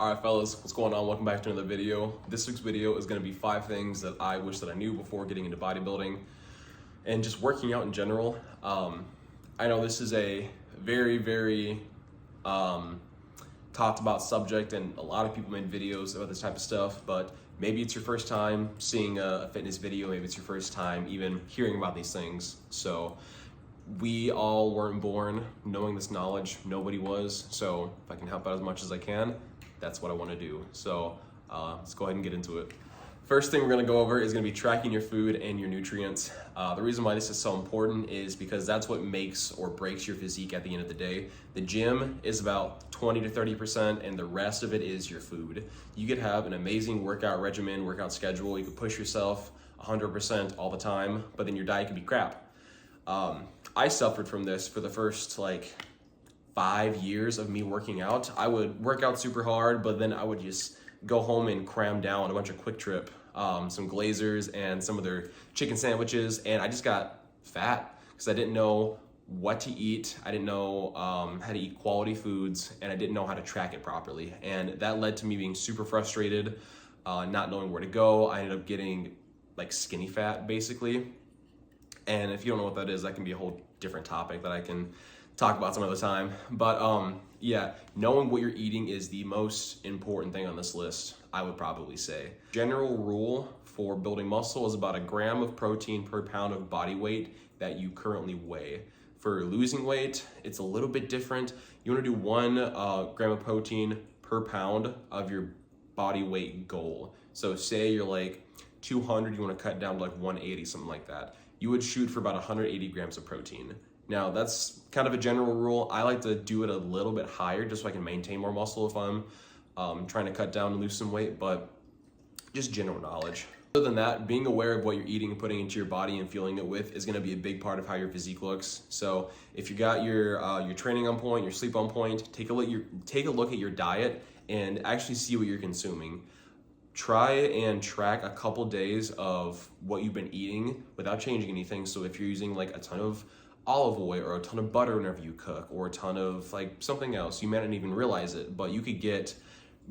All right, fellas, what's going on? Welcome back to another video. This week's video is going to be 5 things that I wish that I knew before getting into bodybuilding and just working out in general. I know this is a very talked about subject, and a lot of people made videos about this type of stuff, but maybe it's your first time seeing a fitness video, maybe it's your first time even hearing about these things. So we all weren't born knowing this knowledge, nobody was, so if I can help out as much as I can, that's what I want to do. So let's go ahead and get into it. First thing we're going to go over is going to be tracking your food and your nutrients. The reason why this is so important is because that's what makes or breaks your physique at the end of the day. The gym is about 20 to 30%, and the rest of it is your food. You could have an amazing workout regimen, workout schedule. You could push yourself 100% all the time, but then your diet could be crap. I suffered from this for the first 5 years of me working out. I would work out super hard, but then I would just go home and cram down a bunch of Quick Trip, some Glazers and some of their chicken sandwiches, and I just got fat because I didn't know what to eat. I didn't know how to eat quality foods, and I didn't know how to track it properly. And that led to me being super frustrated, not knowing where to go. I ended up getting skinny fat, basically. And if you don't know what that is, that can be a whole different topic that I can talk about some other time. But yeah, knowing what you're eating is the most important thing on this list, I would probably say. General rule for building muscle is about 1 gram of protein per pound of body weight that you currently weigh. For losing weight, it's a little bit different. You want to do 1 gram of protein per pound of your body weight goal. So say you're 200, you want to cut down to 180, something like that. You would shoot for about 180 grams of protein. Now, that's kind of a general rule. I like to do it a little bit higher just so I can maintain more muscle if I'm trying to cut down and lose some weight, but just general knowledge. Other than that, being aware of what you're eating and putting into your body and fueling it with is going to be a big part of how your physique looks. So if you got your training on point, your sleep on point, take a look at your diet and actually see what you're consuming. Try and track a couple days of what you've been eating without changing anything. So if you're using a ton of olive oil or a ton of butter whenever you cook, or a ton of something else, you might not even realize it, but you could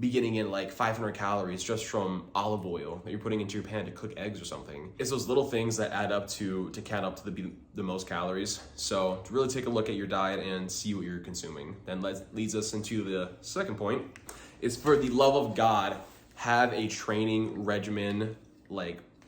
be getting in 500 calories just from olive oil that you're putting into your pan to cook eggs or something. It's those little things that add up to count up to the most calories. So to really take a look at your diet and see what you're consuming. Then leads us into the second point, is for the love of God, have a training regimen,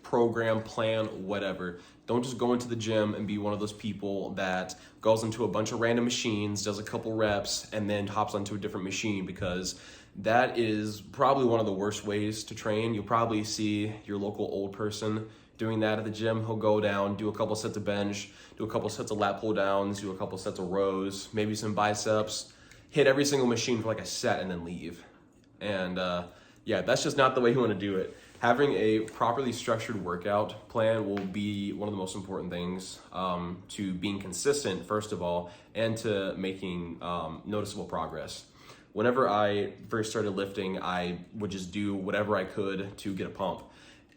program, plan, whatever. Don't just go into the gym and be one of those people that goes into a bunch of random machines, does a couple reps, and then hops onto a different machine, because that is probably one of the worst ways to train. You'll probably see your local old person doing that at the gym. He'll go down, do a couple sets of bench, do a couple sets of lat pull downs, do a couple sets of rows, maybe some biceps, hit every single machine for a set and then leave. And yeah, that's just not the way you want to do it. Having a properly structured workout plan will be one of the most important things to being consistent, first of all, and to making noticeable progress. Whenever I first started lifting, I would just do whatever I could to get a pump.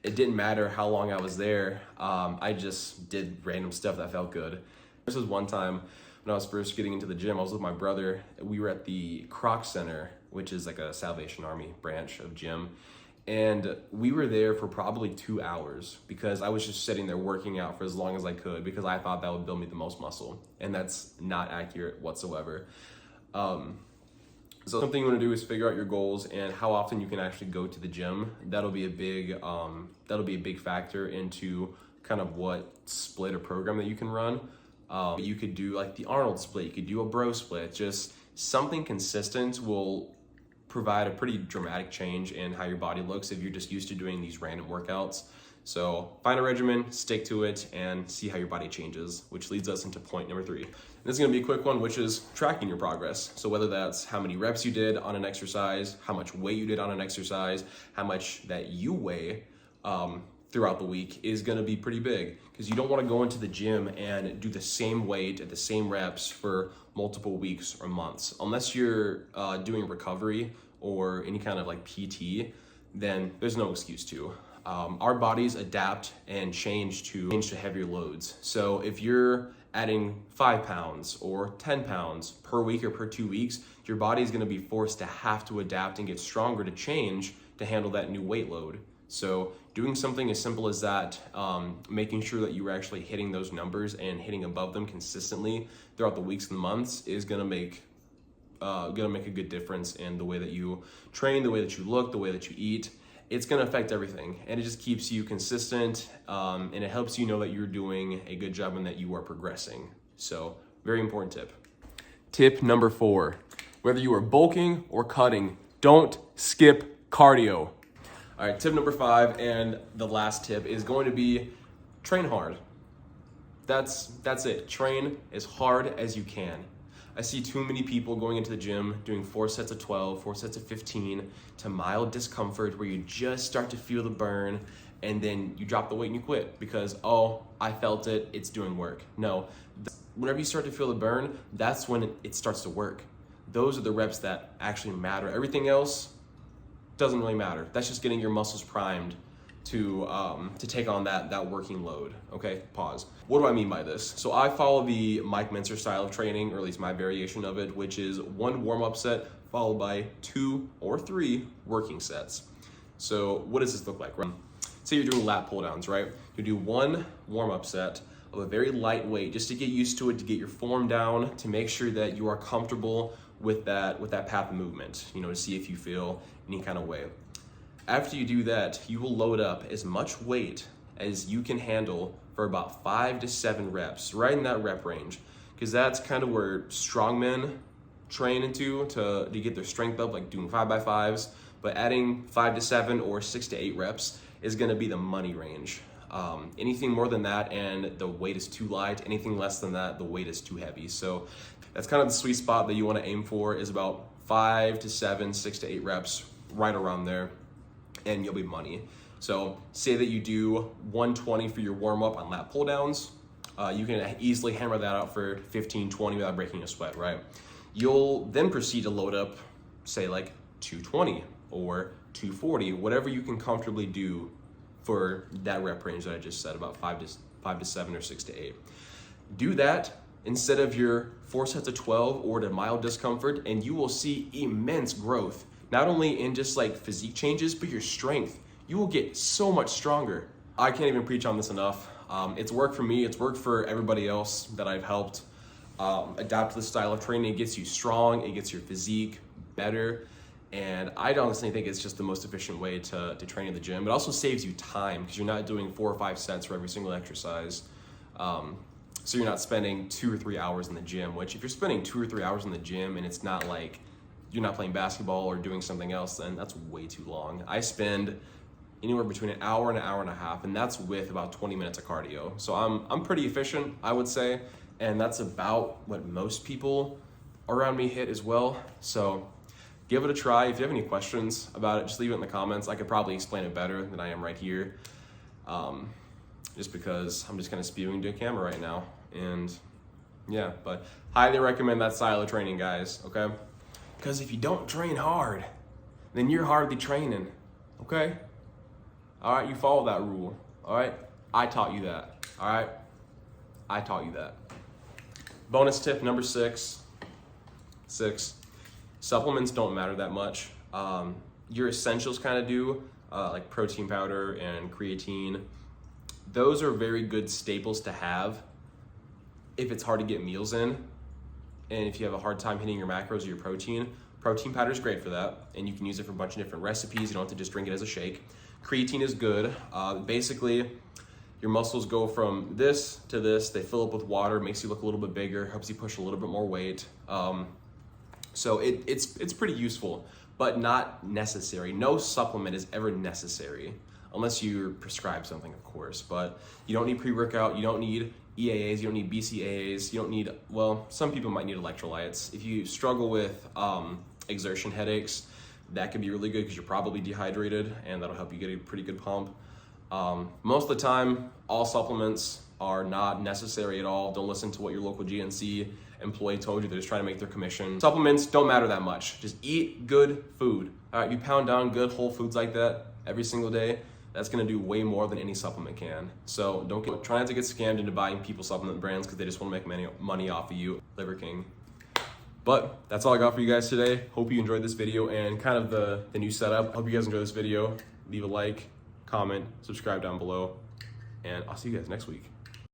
It didn't matter how long I was there. I just did random stuff that felt good. This was one time when I was first getting into the gym. I was with my brother. We were at the Croc Center, which is a Salvation Army branch of gym. And we were there for probably 2 hours because I was just sitting there working out for as long as I could because I thought that would build me the most muscle. And that's not accurate whatsoever. So something you want to do is figure out your goals and how often you can actually go to the gym. That'll be a big factor into kind of what split or program that you can run. You could do the Arnold split, you could do a bro split. Just something consistent will provide a pretty dramatic change in how your body looks if you're just used to doing these random workouts. So find a regimen, stick to it, and see how your body changes, which leads us into point number 3. And this is gonna be a quick one, which is tracking your progress. So whether that's how many reps you did on an exercise, how much weight you did on an exercise, how much that you weigh throughout the week is gonna be pretty big, because you don't wanna go into the gym and do the same weight at the same reps for multiple weeks or months. Unless you're doing recovery or any kind of PT, then there's no excuse to. Our bodies adapt and change to heavier loads. So if you're adding 5 pounds or 10 pounds per week or per 2 weeks, your body is gonna be forced to have to adapt and get stronger to change to handle that new weight load. So doing something as simple as that, making sure that you're actually hitting those numbers and hitting above them consistently throughout the weeks and months is gonna make a good difference in the way that you train, the way that you look, the way that you eat. It's gonna affect everything, and it just keeps you consistent, and it helps you know that you're doing a good job and that you are progressing. So very important tip. Tip number 4, whether you are bulking or cutting, don't skip cardio. All right, tip number 5, and the last tip is going to be train hard. That's it. Train as hard as you can. I see too many people going into the gym doing 4 sets of 12, 4 sets of 15 to mild discomfort where you just start to feel the burn and then you drop the weight and you quit because, oh, I felt it, it's doing work. No, whenever you start to feel the burn, that's when it starts to work. Those are the reps that actually matter. Everything else doesn't really matter. That's just getting your muscles primed to take on that working load. Okay, pause. What do I mean by this? So I follow the Mike Mentzer style of training, or at least my variation of it, which is 1 warm-up set followed by 2 or 3 working sets. So what does this look like? Say you're doing lat pull downs, right? You do 1 warm-up set of a very light weight just to get used to it, to get your form down, to make sure that you are comfortable with that path of movement, to see if you feel any kind of way. After you do that, you will load up as much weight as you can handle for about 5 to 7 reps, right in that rep range, because that's kind of where strongmen train into to get their strength up, like doing 5x5s, but adding 5 to 7 or 6 to 8 reps is gonna be the money range. Anything more than that and the weight is too light, anything less than that, the weight is too heavy. So that's kind of the sweet spot that you wanna aim for, is about 5 to 7, 6 to 8 reps, right around there, and you'll be money. So say that you do 120 for your warm-up on lat pull downs, you can easily hammer that out for 15, 20 without breaking a sweat, right? You'll then proceed to load up, say like 220 or 240, whatever you can comfortably do for that rep range that I just said, about 5 to 7 or 6 to 8. Do that instead of your 4 sets of 12 or to mild discomfort, and you will see immense growth, not only in just like physique changes, but your strength. You will get so much stronger. I can't even preach on this enough. It's worked for me, it's worked for everybody else that I've helped adapt to this style of training. It gets you strong, it gets your physique better, and I honestly think it's just the most efficient way to train in the gym. It also saves you time because you're not doing 4 or 5 sets for every single exercise. So you're not spending 2 or 3 hours in the gym, which if you're spending 2 or 3 hours in the gym and it's not like you're not playing basketball or doing something else, then that's way too long. I spend anywhere between an hour and a half, and that's with about 20 minutes of cardio. So I'm pretty efficient, I would say, and that's about what most people around me hit as well. So give it a try. If you have any questions about it, just leave it in the comments. I could probably explain it better than I am right here, just because I'm just kind of spewing to a camera right now. And yeah, but highly recommend that style of training, guys, okay? Because if you don't train hard, then you're hardly training, okay? All right, you follow that rule, all right? I taught you that, all right? I taught you that. Bonus tip number 6, supplements don't matter that much. Your essentials kind of do, like protein powder and creatine. Those are very good staples to have if it's hard to get meals in, and if you have a hard time hitting your macros or your protein powder is great for that, and you can use it for a bunch of different recipes. You don't have to just drink it as a shake. Creatine is good. Basically, your muscles go from this to this. They fill up with water, makes you look a little bit bigger, helps you push a little bit more weight. So it's pretty useful, but not necessary. No supplement is ever necessary, unless you prescribe something, of course. But you don't need pre-workout, you don't need EAAs, you don't need BCAAs, you don't need, well, some people might need electrolytes. If you struggle with exertion headaches, that could be really good because you're probably dehydrated, and that'll help you get a pretty good pump. Most of the time, all supplements are not necessary at all. Don't listen to what your local GNC employee told you. They're just trying to make their commission. Supplements don't matter that much. Just eat good food. All right, you pound down good whole foods like that every single day, that's gonna do way more than any supplement can. So try not to get scammed into buying people supplement brands because they just wanna make money off of you. Liver King. But that's all I got for you guys today. Hope you enjoyed this video and kind of the new setup. Hope you guys enjoy this video. Leave a like, comment, subscribe down below, and I'll see you guys next week.